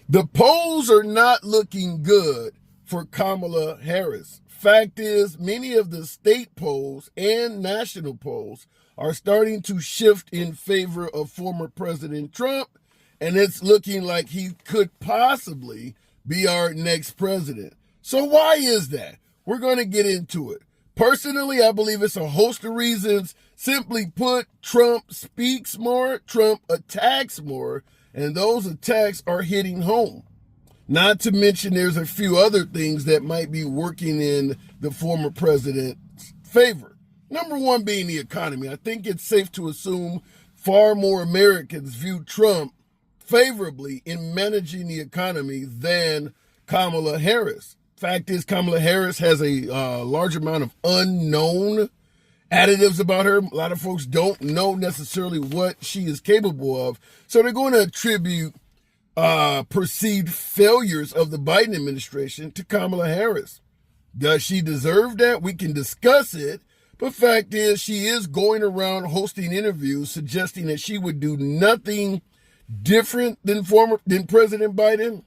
The polls are not looking good for Kamala Harris. Fact is, many of the state polls and national polls are starting to shift in favor of former President Trump, and it's looking like he could possibly be our next president. So why is that? We're going to get into it. Personally, I believe it's a host of reasons. Simply put, Trump speaks more, Trump attacks more, and those attacks are hitting home. Not to mention there's a few other things that might be working in the former president's favor. Number one being the economy. I think it's safe to assume far more Americans view Trump favorably in managing the economy than Kamala Harris. Fact is, Kamala Harris has a large amount of unknown additives about her. A lot of folks don't know necessarily what she is capable of. So they're going to attribute perceived failures of the Biden administration to Kamala Harris. Does she deserve that? We can discuss it. But fact is, she is going around hosting interviews suggesting that she would do nothing different than President Biden,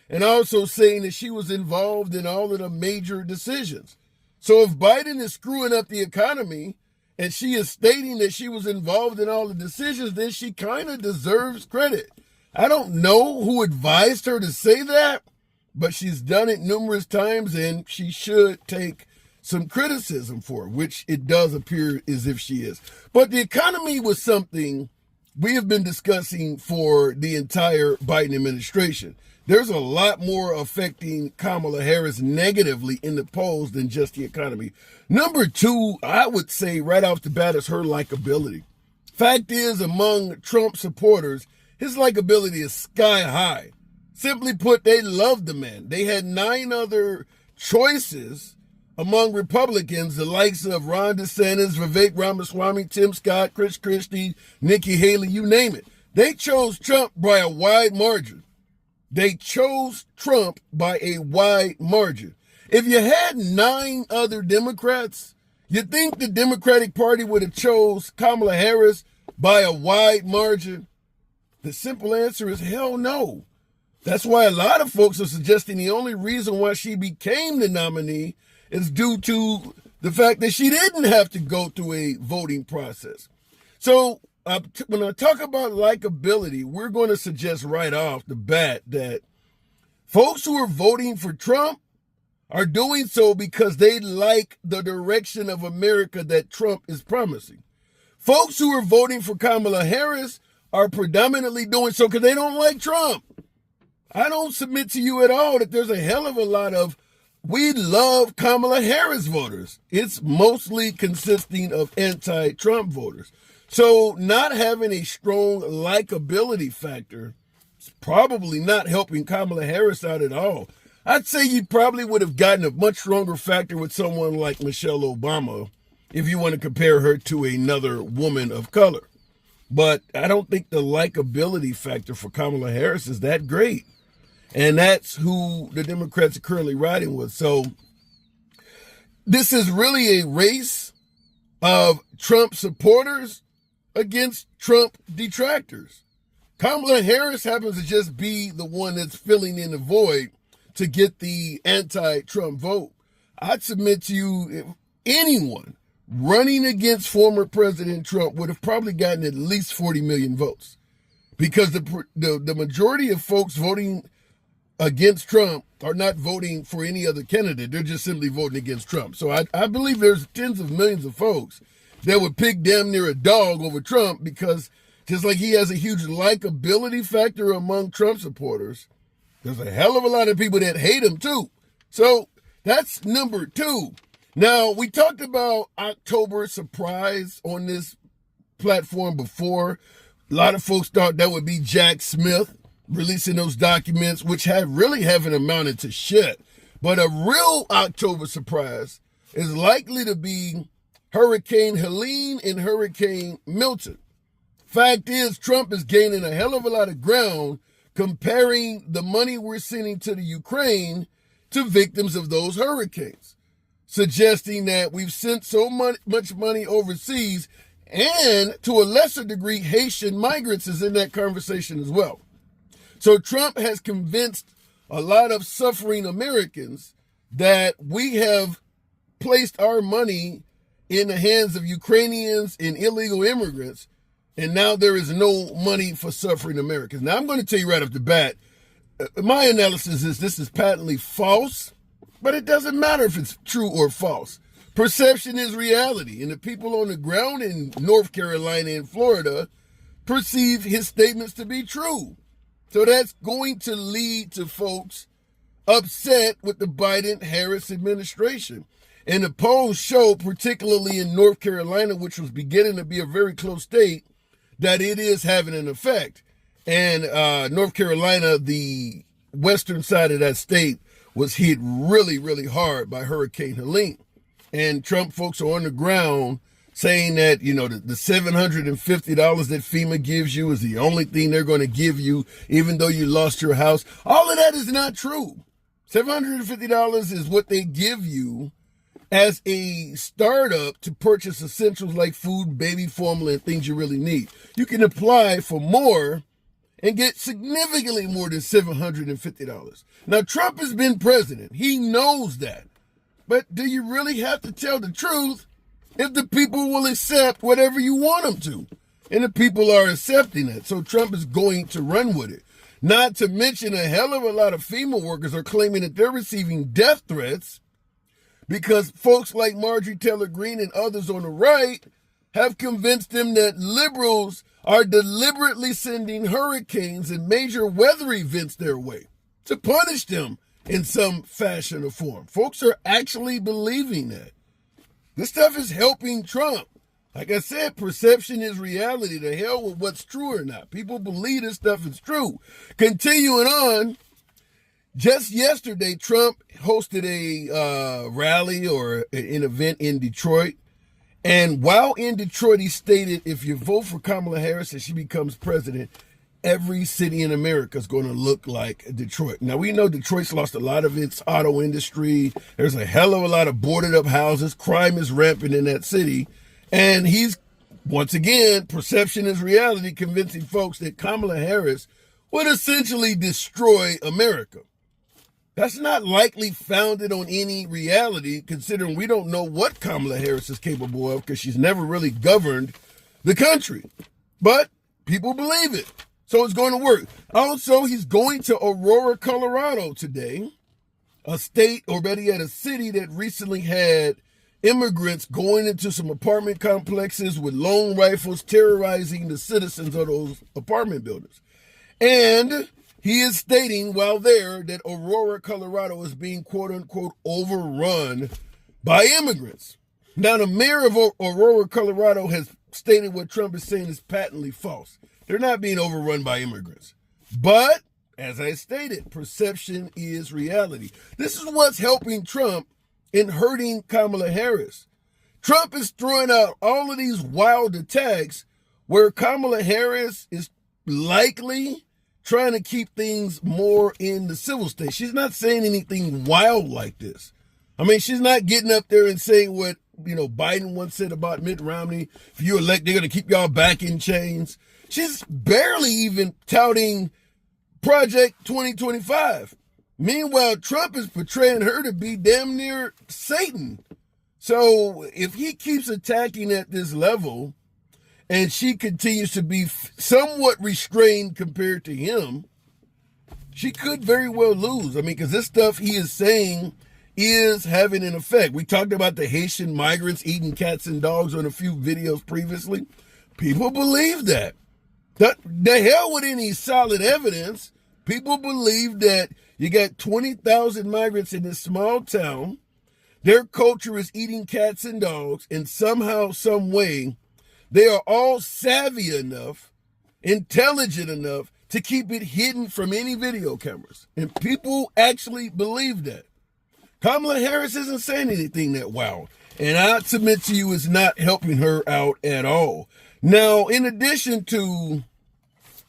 and also saying that she was involved in all of the major decisions. So if Biden is screwing up the economy and she is stating that she was involved in all the decisions, then she kind of deserves credit. I don't know who advised her to say that, but she's done it numerous times and she should take some criticism for it, which it does appear as if she is. But the economy was something we have been discussing for the entire Biden administration. There's a lot more affecting Kamala Harris negatively in the polls than just the economy. Number two, I would say right off the bat is her likability. Fact is, among Trump supporters, his likability is sky high. Simply put, they love the man. They had 9 other choices among Republicans, the likes of Ron DeSantis, Vivek Ramaswamy, Tim Scott, Chris Christie, Nikki Haley, you name it. They chose Trump by a wide margin. They chose Trump by a wide margin. If you had 9 other Democrats, you think the Democratic Party would have chose Kamala Harris by a wide margin? The simple answer is hell no. That's why a lot of folks are suggesting the only reason why she became the nominee is due to the fact that she didn't have to go through a voting process. So when I talk about likability, we're going to suggest right off the bat that folks who are voting for Trump are doing so because they like the direction of America that Trump is promising. Folks who are voting for Kamala Harris are predominantly doing so because they don't like Trump. I don't submit to you at all that there's a hell of a lot of we love Kamala Harris voters. It's mostly consisting of anti-Trump voters. So not having a strong likability factor is probably not helping Kamala Harris out at all. I'd say you probably would have gotten a much stronger factor with someone like Michelle Obama if you want to compare her to another woman of color. But I don't think the likability factor for Kamala Harris is that great. And that's who the Democrats are currently riding with. So this is really a race of Trump supporters against Trump detractors. Kamala Harris happens to just be the one that's filling in the void to get the anti-Trump vote. I'd submit to you, if anyone running against former President Trump would have probably gotten at least 40 million votes, because the majority of folks voting against Trump are not voting for any other candidate. They're just simply voting against Trump. So I believe there's tens of millions of folks that would pick damn near a dog over Trump, because just like he has a huge likability factor among Trump supporters, there's a hell of a lot of people that hate him too. So that's number two. Now, we talked about October surprise on this platform before. A lot of folks thought that would be Jack Smith releasing those documents, which haven't amounted to shit. But a real October surprise is likely to be Hurricane Helene and Hurricane Milton. Fact is, Trump is gaining a hell of a lot of ground comparing the money we're sending to the Ukraine to victims of those hurricanes, suggesting that we've sent so much money overseas, and to a lesser degree, Haitian migrants is in that conversation as well. So Trump has convinced a lot of suffering Americans that we have placed our money in the hands of Ukrainians and illegal immigrants, and now there is no money for suffering Americans. Now, I'm going to tell you right off the bat, my analysis is this is patently false, but it doesn't matter if it's true or false. Perception is reality, and the people on the ground in North Carolina and Florida perceive his statements to be true. So that's going to lead to folks upset with the Biden-Harris administration. And the polls show, particularly in North Carolina, which was beginning to be a very close state, that it is having an effect. And North Carolina, the western side of that state, was hit really, really hard by Hurricane Helene. And Trump folks are on the ground saying that, the $750 that FEMA gives you is the only thing they're going to give you, even though you lost your house. All of that is not true. $750 is what they give you as a startup to purchase essentials like food, baby formula, and things you really need. You can apply for more and get significantly more than $750. Now, Trump has been president. He knows that. But do you really have to tell the truth if the people will accept whatever you want them to? And the people are accepting it. So Trump is going to run with it. Not to mention a hell of a lot of FEMA workers are claiming that they're receiving death threats because folks like Marjorie Taylor Greene and others on the right have convinced them that liberals are deliberately sending hurricanes and major weather events their way to punish them in some fashion or form. Folks are actually believing that. This stuff is helping Trump. Like I said, perception is reality. The hell with what's true or not. People believe this stuff is true. Continuing on, just yesterday, Trump hosted a rally or an event in Detroit. And while in Detroit, he stated, if you vote for Kamala Harris and she becomes president, every city in America is going to look like Detroit. Now, we know Detroit's lost a lot of its auto industry. There's a hell of a lot of boarded up houses. Crime is rampant in that city. And he's, once again, perception is reality, convincing folks that Kamala Harris would essentially destroy America. That's not likely founded on any reality, considering we don't know what Kamala Harris is capable of because she's never really governed the country. But people believe it. So it's going to work. Also, he's going to Aurora, Colorado today, a state, or better yet, a city that recently had immigrants going into some apartment complexes with long rifles, terrorizing the citizens of those apartment buildings. And he is stating while there that Aurora, Colorado is being, quote unquote, overrun by immigrants. Now, the mayor of Aurora, Colorado has stated what Trump is saying is patently false. They're not being overrun by immigrants. But, as I stated, perception is reality. This is what's helping Trump in hurting Kamala Harris. Trump is throwing out all of these wild attacks where Kamala Harris is likely trying to keep things more in the civil state. She's not saying anything wild like this. I mean, she's not getting up there and saying what, Biden once said about Mitt Romney. If you elect, they're going to keep y'all back in chains. She's barely even touting Project 2025. Meanwhile, Trump is portraying her to be damn near Satan. So if he keeps attacking at this level and she continues to be somewhat restrained compared to him, she could very well lose. I mean, because this stuff he is saying is having an effect. We talked about the Haitian migrants eating cats and dogs on a few videos previously. People believe that. The hell with any solid evidence. People believe that you got 20,000 migrants in this small town. Their culture is eating cats and dogs, and somehow, some way, they are all savvy enough, intelligent enough to keep it hidden from any video cameras. And people actually believe that. Kamala Harris isn't saying anything that wild. And I submit to you, it's not helping her out at all. Now, in addition to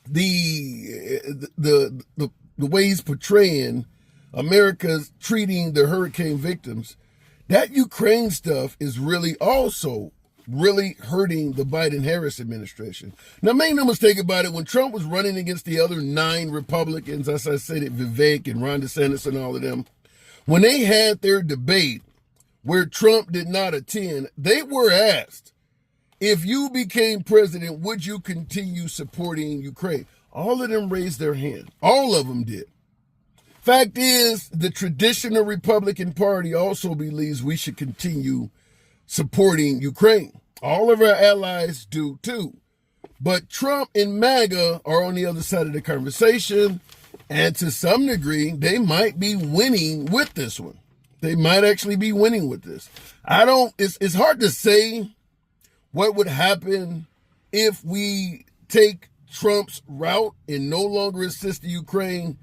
the way he's portraying America's treating the hurricane victims, that Ukraine stuff is really also really hurting the Biden-Harris administration. Now, make no mistake about it, when Trump was running against the other 9 Republicans, as I said, Vivek and Ron DeSantis and all of them, when they had their debate where Trump did not attend, they were asked, if you became president, would you continue supporting Ukraine? All of them raised their hand. All of them did. Fact is, the traditional Republican Party also believes we should continue supporting Ukraine. All of our allies do too. But Trump and MAGA are on the other side of the conversation, and to some degree, they might be winning with this one. They might actually be winning with this. It's hard to say what would happen if we take Trump's route and no longer assist the Ukraine,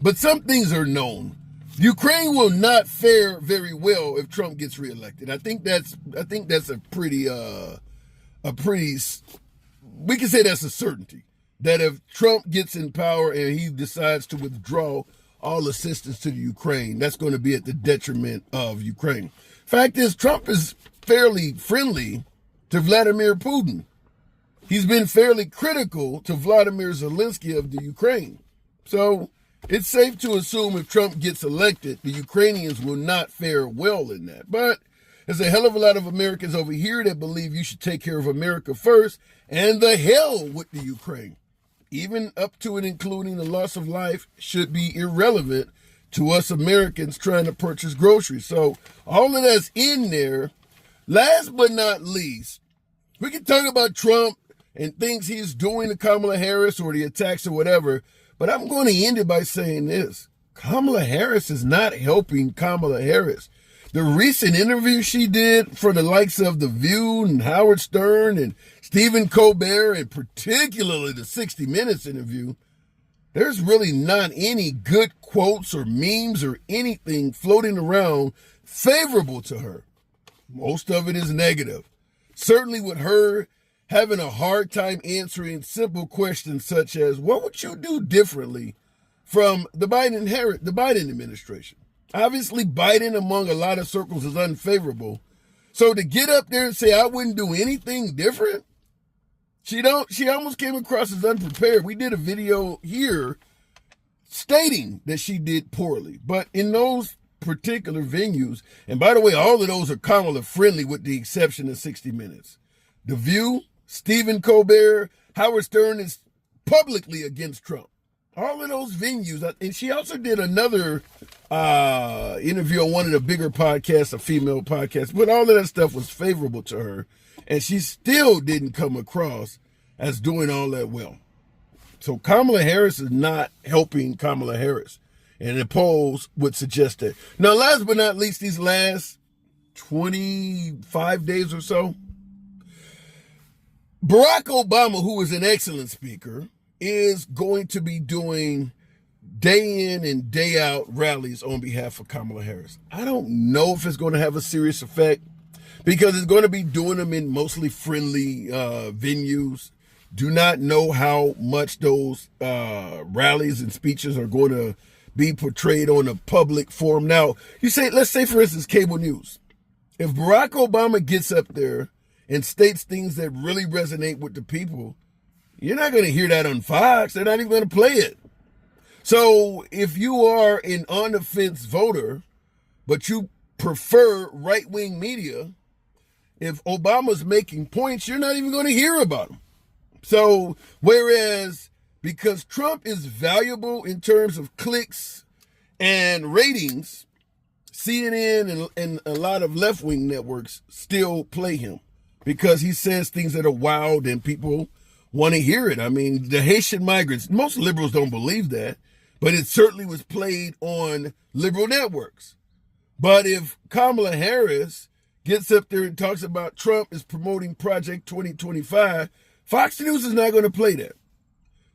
but some things are known. Ukraine will not fare very well if Trump gets reelected. I think that's a pretty we can say that's a certainty. That if Trump gets in power and he decides to withdraw all assistance to the Ukraine, that's going to be at the detriment of Ukraine. Fact is, Trump is fairly friendly to Vladimir Putin. He's been fairly critical to Vladimir Zelensky of the Ukraine. So it's safe to assume if Trump gets elected, the Ukrainians will not fare well in that. But there's a hell of a lot of Americans over here that believe you should take care of America first, and the hell with the Ukraine. Even up to and including the loss of life should be irrelevant to us Americans trying to purchase groceries. So all of that's in there. Last but not least, we can talk about Trump and things he's doing to Kamala Harris or the attacks or whatever, but I'm going to end it by saying this. Kamala Harris is not helping Kamala Harris. The recent interview she did for the likes of The View and Howard Stern and Stephen Colbert, and particularly the 60 Minutes interview, there's really not any good quotes or memes or anything floating around favorable to her. Most of it is negative. Certainly with her having a hard time answering simple questions such as, what would you do differently from the Biden administration? Obviously, Biden among a lot of circles is unfavorable. So to get up there and say, I wouldn't do anything different, she almost came across as unprepared. We did a video here stating that she did poorly. But in those particular venues, and by the way, all of those are Kamala friendly with the exception of 60 Minutes. The View, Stephen Colbert, Howard Stern is publicly against Trump. All of those venues, and she also did another interview on one of the bigger podcasts, a female podcast, but all of that stuff was favorable to her, and she still didn't come across as doing all that well. So Kamala Harris is not helping Kamala Harris, and the polls would suggest that. Now, last but not least, these last 25 days or so, Barack Obama, who is an excellent speaker, is going to be doing day in and day out rallies on behalf of Kamala Harris. I don't know if it's going to have a serious effect because it's going to be doing them in mostly friendly venues. Do not know how much those rallies and speeches are going to be portrayed on a public forum. Now, you say, let's say, for instance, cable news. If Barack Obama gets up there and states things that really resonate with the people, you're not going to hear that on Fox. They're not even going to play it. So if you are an on-the-fence voter, but you prefer right-wing media, if Obama's making points, you're not even going to hear about them. So whereas because Trump is valuable in terms of clicks and ratings, CNN and a lot of left-wing networks still play him because he says things that are wild and people want to hear it. I mean, the Haitian migrants, most liberals don't believe that, but it certainly was played on liberal networks. But if Kamala Harris gets up there and talks about Trump is promoting Project 2025, Fox News is not going to play that.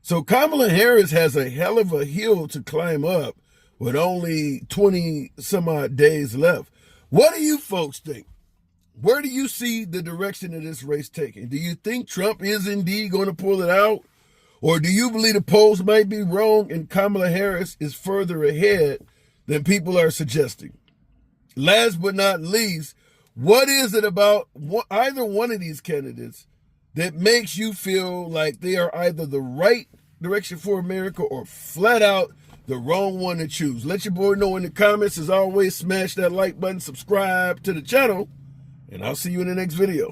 So Kamala Harris has a hell of a hill to climb up with only 20 some odd days left. What do you folks think? Where do you see the direction of this race taking? Do you think Trump is indeed going to pull it out? Or do you believe the polls might be wrong and Kamala Harris is further ahead than people are suggesting? Last but not least, What is it about either one of these candidates that makes you feel like they are either the right direction for America or flat out the wrong one to choose? Let your boy know in the comments. As always, smash that like button, subscribe to the channel, and I'll see you in the next video.